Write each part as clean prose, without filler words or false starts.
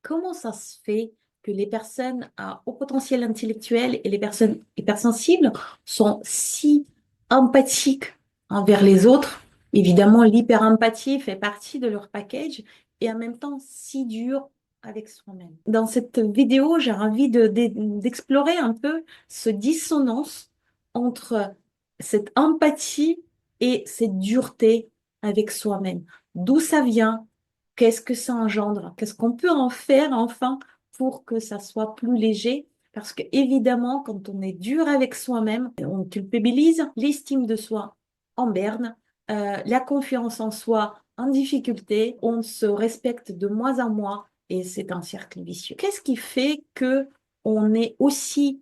Comment ça se fait que les personnes à haut potentiel intellectuel et les personnes hypersensibles sont si empathiques envers les autres? Évidemment, l'hyper-empathie fait partie de leur package et en même temps si dur avec soi-même. Dans cette vidéo, j'ai envie d'explorer un peu ce dissonance entre cette empathie et cette dureté avec soi-même. D'où ça vient? Qu'est-ce que ça engendre? Qu'est-ce qu'on peut en faire enfin pour que ça soit plus léger? Parce que évidemment, quand on est dur avec soi-même, on culpabilise, l'estime de soi en berne, la confiance en soi en difficulté, on se respecte de moins en moins et c'est un cercle vicieux. Qu'est-ce qui fait que on est aussi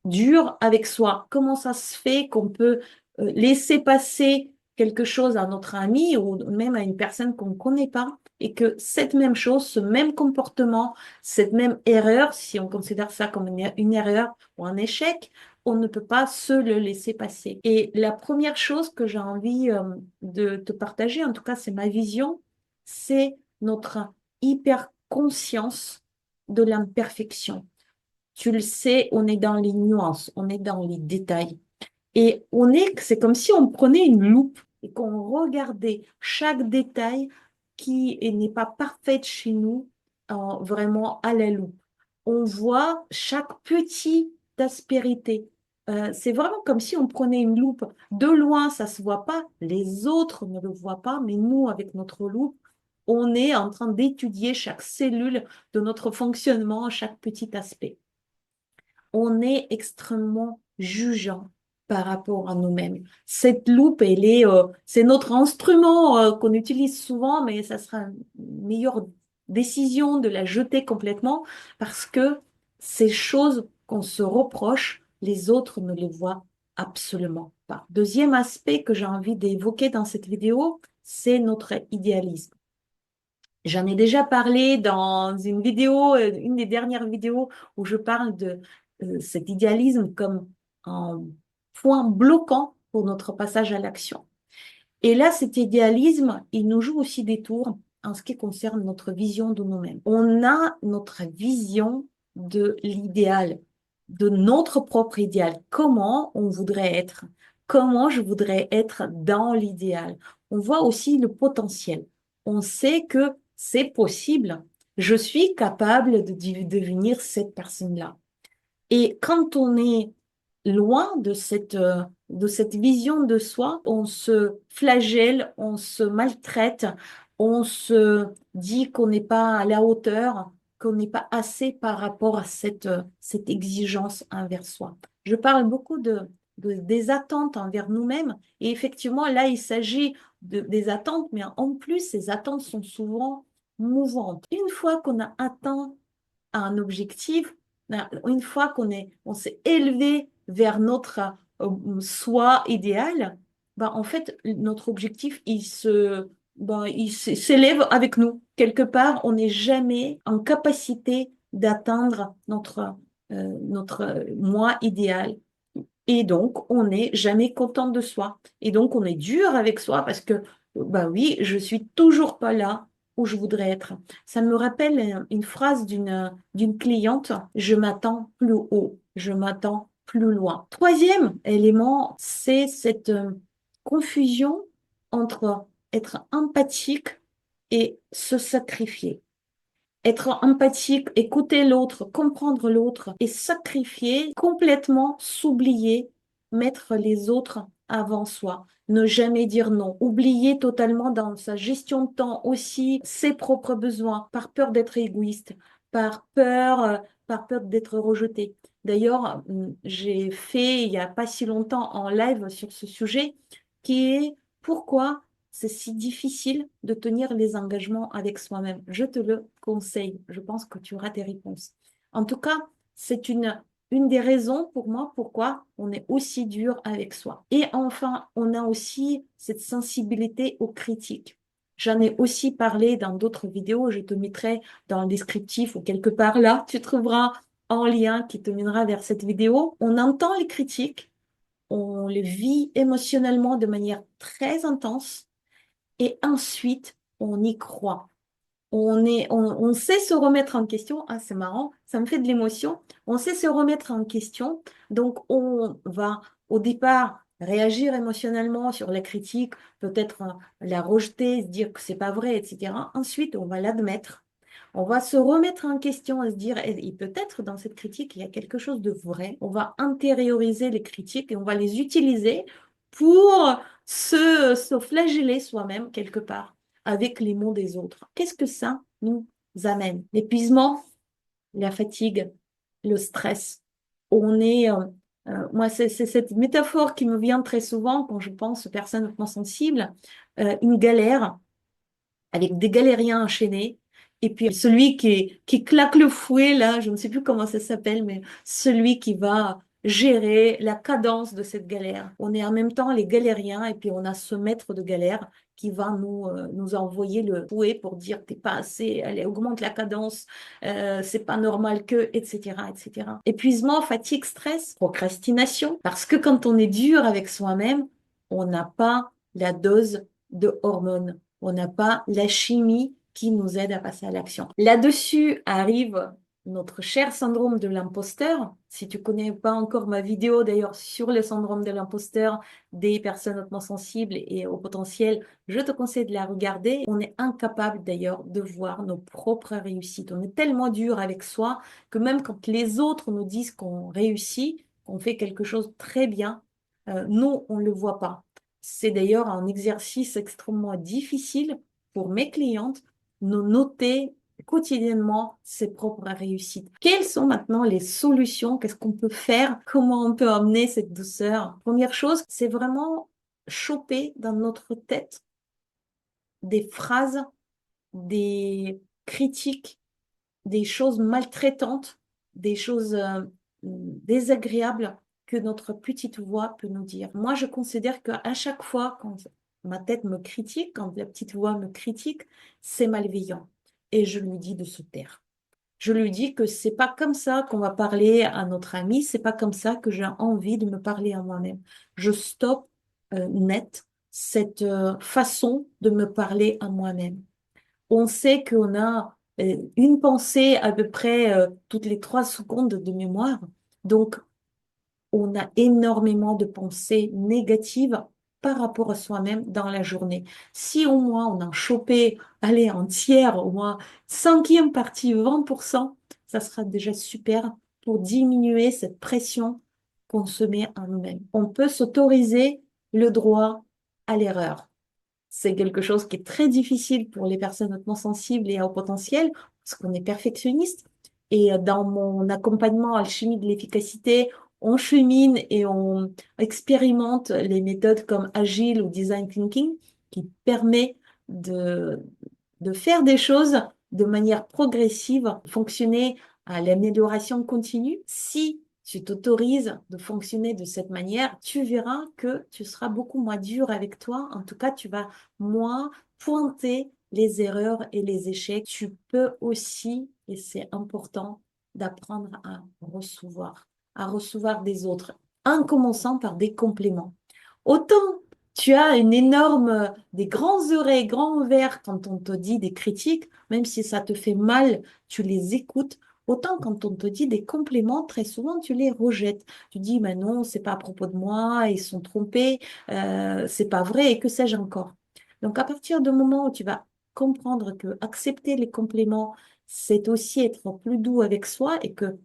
dur avec soi? Comment ça se fait qu'on peut laisser passer quelque chose à notre ami ou même à une personne qu'on ne connaît pas et que cette même chose, ce même comportement, cette même erreur, si on considère ça comme une erreur ou un échec, on ne peut pas se le laisser passer. Et la première chose que j'ai envie de te partager, en tout cas c'est ma vision, c'est notre hyper conscience de l'imperfection. Tu le sais, on est dans les nuances, on est dans les détails. Et c'est comme si on prenait une loupe et qu'on regardait chaque détail qui n'est pas parfait chez nous, vraiment à la loupe. On voit chaque petite aspérité. C'est vraiment comme si on prenait une loupe. De loin, ça se voit pas, les autres ne le voient pas, mais nous, avec notre loupe, on est en train d'étudier chaque cellule de notre fonctionnement, chaque petit aspect. On est extrêmement jugeant par rapport à nous-mêmes. Cette loupe, c'est notre instrument qu'on utilise souvent, mais ça sera une meilleure décision de la jeter complètement parce que ces choses qu'on se reproche, les autres ne les voient absolument pas. Deuxième aspect que j'ai envie d'évoquer dans cette vidéo, c'est notre idéalisme. J'en ai déjà parlé dans une vidéo, une des dernières vidéos où je parle de cet idéalisme comme un point bloquant pour notre passage à l'action. Et là, cet idéalisme, il nous joue aussi des tours en ce qui concerne notre vision de nous-mêmes. On a notre vision de l'idéal, de notre propre idéal. Comment on voudrait être? Comment je voudrais être dans l'idéal? On voit aussi le potentiel. On sait que c'est possible. Je suis capable de devenir cette personne-là. Et quand on est loin de cette vision de soi, on se flagelle, on se maltraite, on se dit qu'on n'est pas à la hauteur, qu'on n'est pas assez par rapport à cette exigence envers soi. Je parle beaucoup des attentes envers nous-mêmes et effectivement, là, il s'agit des attentes, mais en plus, ces attentes sont souvent mouvantes. Une fois qu'on a atteint un objectif, une fois on s'est élevé vers notre soi idéal, ben, en fait, notre objectif, s'élève avec nous. Quelque part, on n'est jamais en capacité d'atteindre notre moi idéal. Et donc, on n'est jamais content de soi. Et donc, on est dur avec soi parce que, bah oui, je suis toujours pas là où je voudrais être. Ça me rappelle une phrase d'une cliente, je m'attends plus haut, je m'attends plus loin. Troisième élément, c'est cette confusion entre être empathique et se sacrifier. Être empathique, écouter l'autre, comprendre l'autre et sacrifier, complètement s'oublier, mettre les autres avant soi. Ne jamais dire non. Oublier totalement dans sa gestion de temps aussi ses propres besoins, par peur d'être égoïste, par peur d'être rejeté. D'ailleurs, j'ai fait il n'y a pas si longtemps en live sur ce sujet qui est pourquoi c'est si difficile de tenir les engagements avec soi-même. Je te le conseille. Je pense que tu auras tes réponses. En tout cas, c'est une des raisons pour moi pourquoi on est aussi dur avec soi. Et enfin, on a aussi cette sensibilité aux critiques. J'en ai aussi parlé dans d'autres vidéos. Je te mettrai dans le descriptif ou quelque part là, tu trouveras un lien qui te mènera vers cette vidéo. On entend les critiques, on les vit émotionnellement de manière très intense et ensuite, on y croit. on sait se remettre en question. Ah, c'est marrant, ça me fait de l'émotion. On sait se remettre en question. Donc, on va au départ réagir émotionnellement sur la critique, peut-être la rejeter, se dire que c'est pas vrai, etc. Ensuite, on va l'admettre. On va se remettre en question et se dire, et peut-être dans cette critique, il y a quelque chose de vrai. On va intérioriser les critiques et on va les utiliser pour se flageller soi-même quelque part avec les mots des autres. Qu'est-ce que ça nous amène? L'épuisement, la fatigue, le stress. Moi, c'est cette métaphore qui me vient très souvent quand je pense aux personnes hautement sensibles, une galère avec des galériens enchaînés. Et puis celui qui claque le fouet, là, je ne sais plus comment ça s'appelle, mais celui qui va gérer la cadence de cette galère. On est en même temps les galériens et puis on a ce maître de galère qui va nous envoyer le fouet pour dire t'es pas assez, allez, augmente la cadence, c'est pas normal que, etc., etc. Épuisement, fatigue, stress, procrastination, parce que quand on est dur avec soi-même, on n'a pas la dose de hormones. On n'a pas la chimie qui nous aide à passer à l'action. Là-dessus arrive notre cher syndrome de l'imposteur. Si tu connais pas encore ma vidéo d'ailleurs sur le syndrome de l'imposteur des personnes hautement sensibles et au potentiel, je te conseille de la regarder. On est incapable d'ailleurs de voir nos propres réussites. On est tellement dur avec soi que même quand les autres nous disent qu'on réussit, qu'on fait quelque chose très bien, nous, on ne le voit pas. C'est d'ailleurs un exercice extrêmement difficile pour mes clientes, de noter quotidiennement ses propres réussites. Quelles sont maintenant les solutions? Qu'est-ce qu'on peut faire? Comment on peut amener cette douceur? Première chose, c'est vraiment choper dans notre tête des phrases, des critiques, des choses maltraitantes, des choses désagréables que notre petite voix peut nous dire. Moi, je considère qu'à chaque fois, quand ma tête me critique, quand la petite voix me critique, c'est malveillant. Et je lui dis de se taire. Je lui dis que c'est pas comme ça qu'on va parler à notre ami, c'est pas comme ça que j'ai envie de me parler à moi-même. Je stoppe net cette façon de me parler à moi-même. On sait qu'on a une pensée à peu près toutes les 3 secondes de mémoire. Donc, on a énormément de pensées négatives par rapport à soi-même dans la journée. Si au moins on en chopait, allez, en tiers, au moins cinquième partie, 20%, ça sera déjà super pour diminuer cette pression qu'on se met à nous-mêmes. On peut s'autoriser le droit à l'erreur. C'est quelque chose qui est très difficile pour les personnes hautement sensibles et à haut potentiel, parce qu'on est perfectionniste. Et dans mon accompagnement alchimie de l'efficacité, on chemine et on expérimente les méthodes comme Agile ou Design Thinking, qui permet de, de faire des choses de manière progressive, fonctionner à l'amélioration continue. Si tu t'autorises de fonctionner de cette manière, tu verras que tu seras beaucoup moins dur avec toi. En tout cas, tu vas moins pointer les erreurs et les échecs. Tu peux aussi, et c'est important, d'apprendre à recevoir des autres, en commençant par des compléments. Autant tu as une énorme, des grands oreilles, grands ouverts quand on te dit des critiques, même si ça te fait mal, tu les écoutes. Autant quand on te dit des compléments, très souvent tu les rejettes. Tu dis, mais non, c'est pas à propos de moi, ils sont trompés, c'est pas vrai, et que sais-je encore. Donc à partir du moment où tu vas comprendre que accepter les compléments, c'est aussi être plus doux avec soi et que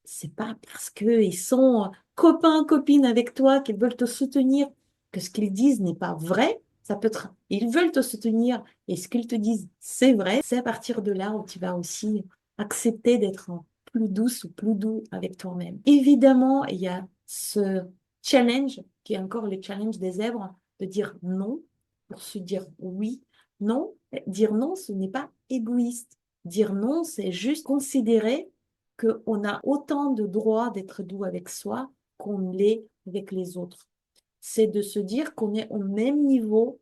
c'est pas parce qu'ils sont copains, copines avec toi qu'ils veulent te soutenir que ce qu'ils disent n'est pas vrai. Ça peut être, ils veulent te soutenir et ce qu'ils te disent, c'est vrai. C'est à partir de là où tu vas aussi accepter d'être plus douce ou plus doux avec toi-même. Évidemment, il y a ce challenge qui est encore le challenge des zèbres, de dire non pour se dire oui. Non, dire non, ce n'est pas égoïste. Dire non, c'est juste considérer qu'on a autant de droits d'être doux avec soi qu'on l'est avec les autres. C'est de se dire qu'on est au même niveau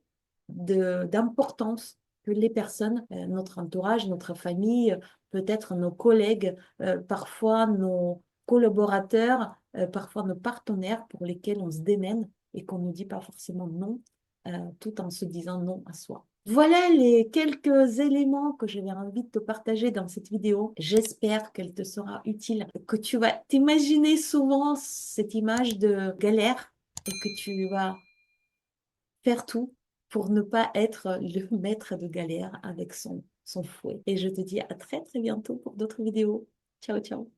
d'importance que les personnes, notre entourage, notre famille, peut-être nos collègues, parfois nos collaborateurs, parfois nos partenaires pour lesquels on se démène et qu'on ne dit pas forcément non, tout en se disant non à soi. Voilà les quelques éléments que j'avais envie de te partager dans cette vidéo. J'espère qu'elle te sera utile, que tu vas t'imaginer souvent cette image de galère et que tu vas faire tout pour ne pas être le maître de galère avec son fouet. Et je te dis à très très bientôt pour d'autres vidéos. Ciao, ciao.